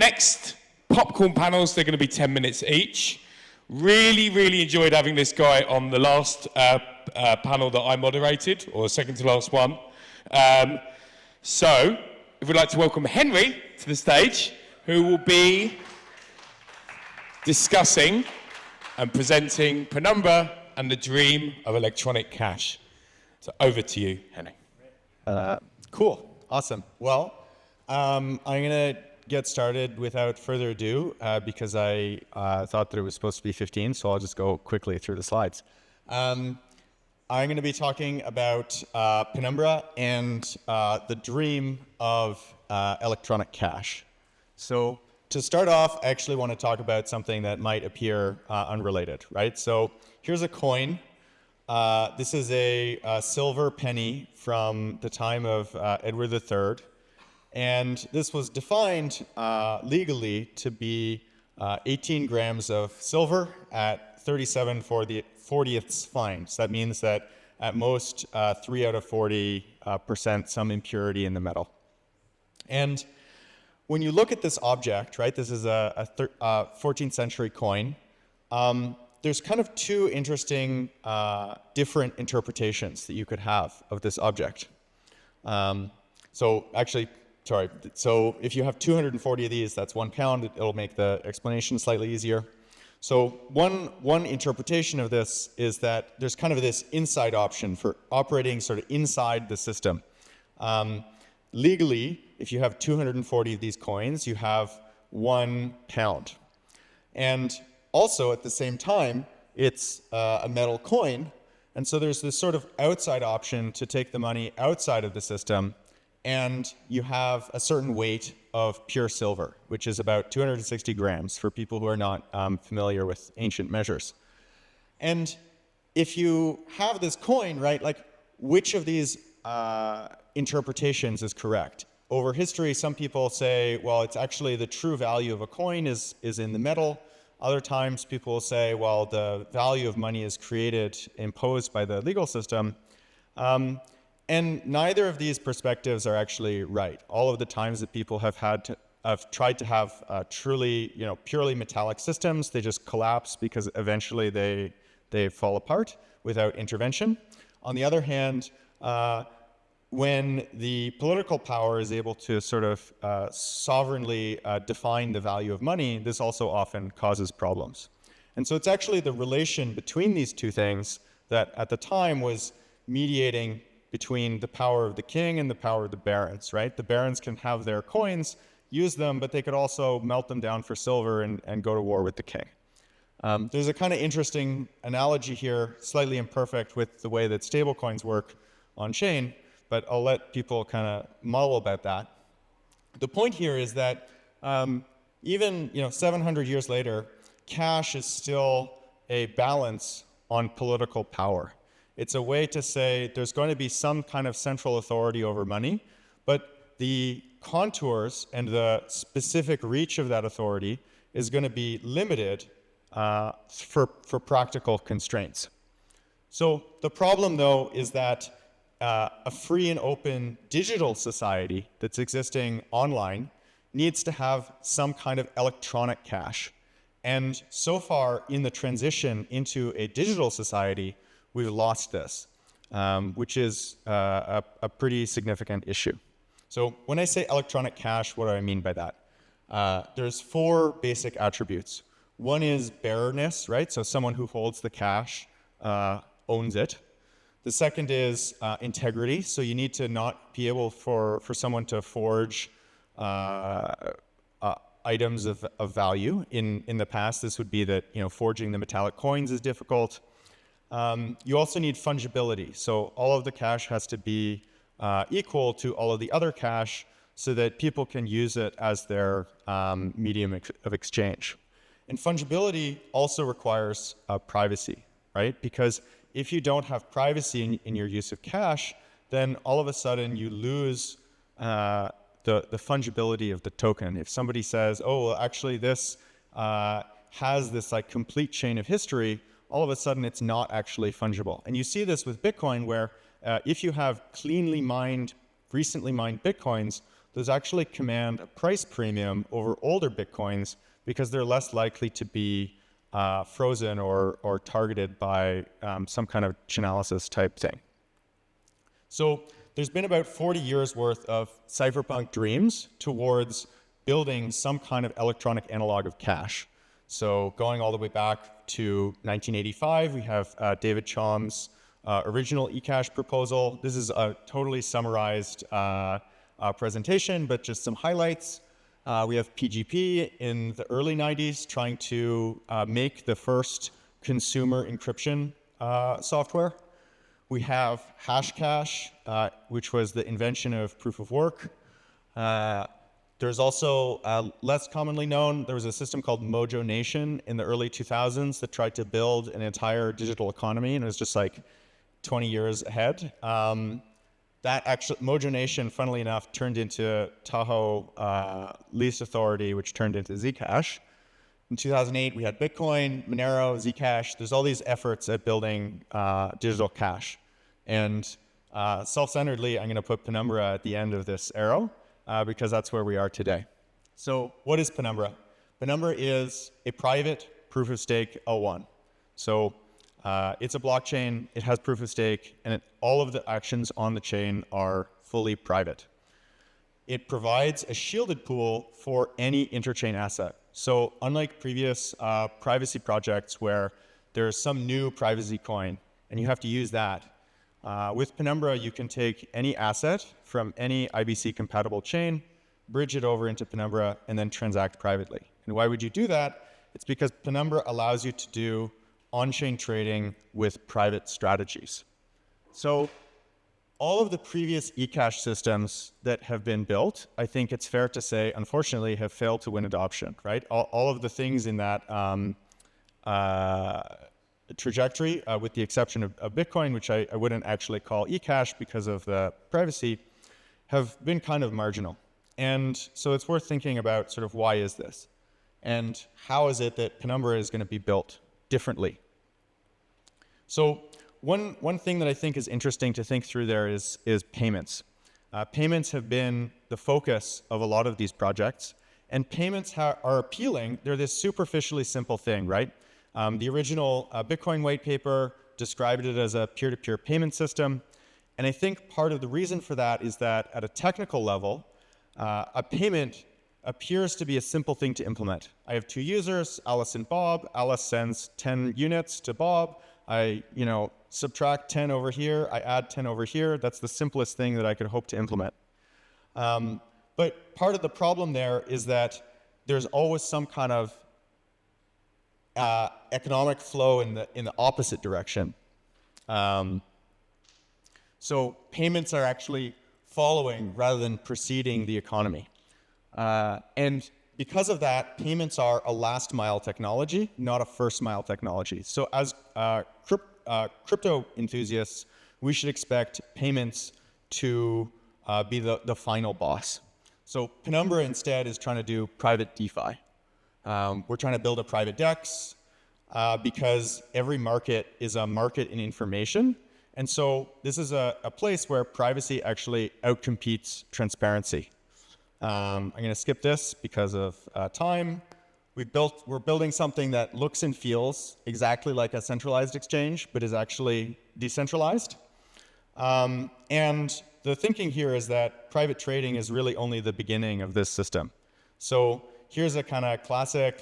next popcorn panels, they're going to be 10 minutes each. Really enjoyed having this guy on the last panel that I moderated, or second to last one. So, if we'd like to welcome Henry to the stage, who will be discussing and presenting Penumbra and the dream of electronic cash. So over to you, Henry. Cool, awesome. Well, I'm going to get started without further ado because I thought that it was supposed to be 15, so I'll just go quickly through the slides. I'm going to be talking about Penumbra and the dream of electronic cash. So to start off, I actually want to talk about something that might appear unrelated, right? So here's a coin. This is a silver penny from the time of Edward III. And this was defined legally to be 18 grams of silver at 37 40ths fine. So that means that at most 3 out of 40% some impurity in the metal. And when you look at this object, right, this is a 14th century coin, there's kind of two interesting different interpretations that you could have of this object. So if you have 240 of these, that's 1 pound. It'll make the explanation slightly easier. So one interpretation of this is that there's kind of this inside option for operating sort of inside the system. Legally, if you have 240 of these coins, you have 1 pound. And also, at the same time, it's a metal coin. And so there's this sort of outside option to take the money outside of the system, and you have a certain weight of pure silver, which is about 260 grams for people who are not familiar with ancient measures. And if you have this coin, right, like which of these interpretations is correct? Over history, some people say, well, it's actually the true value of a coin is in the metal. Other times, people will say, well, the value of money is created, imposed by the legal system. And neither of these perspectives are actually right. All of the times that people have tried to have truly, purely metallic systems, they just collapse because eventually they fall apart without intervention. On the other hand, when the political power is able to sort of sovereignly define the value of money, this also often causes problems. And so it's actually the relation between these two things that at the time was mediating between the power of the king and the power of the barons, right? The barons can have their coins, use them, but they could also melt them down for silver and go to war with the king. There's a kind of interesting analogy here, slightly imperfect with the way that stablecoins work on chain, but I'll let people kind of mull about that. The point here is that even 700 years later, cash is still a balance on political power. It's a way to say there's going to be some kind of central authority over money, but the contours and the specific reach of that authority is going to be limited for practical constraints. So the problem, though, is that a free and open digital society that's existing online needs to have some kind of electronic cash. And so far in the transition into a digital society, we've lost this, which is a pretty significant issue. So when I say electronic cash, what do I mean by that? There's 4 basic attributes. One is bearerness, right? So someone who holds the cash owns it. The second is integrity. So you need to not be able for someone to forge items of value. In the past, this would be that forging the metallic coins is difficult. You also need fungibility. So all of the cash has to be equal to all of the other cash so that people can use it as their medium of exchange. And fungibility also requires privacy, right? Because if you don't have privacy in your use of cash, then all of a sudden you lose the fungibility of the token. If somebody says, oh, well, actually this has this like complete chain of history, all of a sudden it's not actually fungible. And you see this with Bitcoin where if you have cleanly mined, recently mined Bitcoins, those actually command a price premium over older Bitcoins because they're less likely to be frozen or targeted by some kind of chainalysis type thing. So there's been about 40 years worth of cypherpunk dreams towards building some kind of electronic analog of cash. So going all the way back to 1985, we have David Chaum's original eCash proposal. This is a totally summarized presentation, but just some highlights. We have PGP in the early 90s trying to make the first consumer encryption software. We have Hashcash, which was the invention of proof of work. There's also, less commonly known, there was a system called Mojo Nation in the early 2000s that tried to build an entire digital economy, and it was just like 20 years ahead. Mojo Nation, funnily enough, turned into Tahoe Lease Authority, which turned into Zcash. In 2008, we had Bitcoin, Monero, Zcash. There's all these efforts at building digital cash. And self-centeredly, I'm going to put Penumbra at the end of this arrow because that's where we are today. So what is Penumbra? Penumbra is a private proof-of-stake L1. So it's a blockchain, it has proof of stake, and all of the actions on the chain are fully private. It provides a shielded pool for any interchain asset. So unlike previous privacy projects where there's some new privacy coin and you have to use that, with Penumbra you can take any asset from any IBC compatible chain, bridge it over into Penumbra, and then transact privately. And why would you do that? It's because Penumbra allows you to do on-chain trading with private strategies. So all of the previous eCash systems that have been built, I think it's fair to say, unfortunately, have failed to win adoption, right? All of the things in that trajectory, with the exception of Bitcoin, which I wouldn't actually call eCash because of the privacy, have been kind of marginal. And so it's worth thinking about sort of why is this? And how is it that Penumbra is going to be built differently? So one thing that I think is interesting to think through there is payments. Payments have been the focus of a lot of these projects, and payments are appealing. They're this superficially simple thing, right? The original Bitcoin white paper described it as a peer-to-peer payment system, and I think part of the reason for that is that at a technical level, a payment appears to be a simple thing to implement. I have two users, Alice and Bob. Alice sends 10 units to Bob. I, subtract 10 over here. I add 10 over here. That's the simplest thing that I could hope to implement. But part of the problem there is that there's always some kind of economic flow in the opposite direction. So payments are actually following rather than preceding the economy. And because of that, payments are a last mile technology, not a first mile technology. So as crypto enthusiasts, we should expect payments to be the final boss. So Penumbra instead is trying to do private DeFi. We're trying to build a private DEX because every market is a market in information. And so this is a place where privacy actually outcompetes transparency. I'm going to skip this because of time. We're building something that looks and feels exactly like a centralized exchange, but is actually decentralized. And the thinking here is that private trading is really only the beginning of this system. So here's a kind of classic,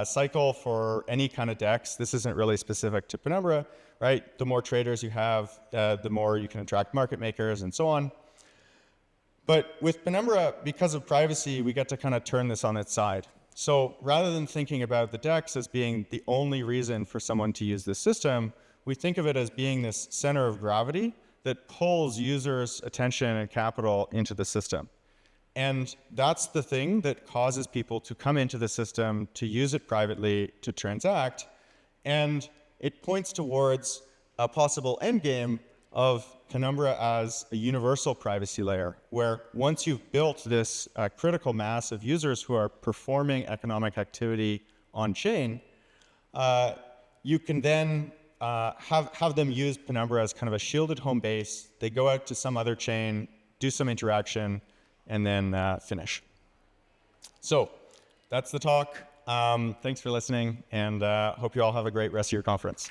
cycle for any kind of DEX. This isn't really specific to Penumbra, right? The more traders you have, the more you can attract market makers and so on. But with Penumbra, because of privacy, we get to kind of turn this on its side. So rather than thinking about the DEX as being the only reason for someone to use this system, we think of it as being this center of gravity that pulls users' attention and capital into the system. And that's the thing that causes people to come into the system, to use it privately, to transact. And it points towards a possible endgame of Penumbra as a universal privacy layer, where once you've built this critical mass of users who are performing economic activity on chain, you can then have them use Penumbra as kind of a shielded home base. They go out to some other chain, do some interaction, and then finish. So that's the talk. Thanks for listening, and hope you all have a great rest of your conference.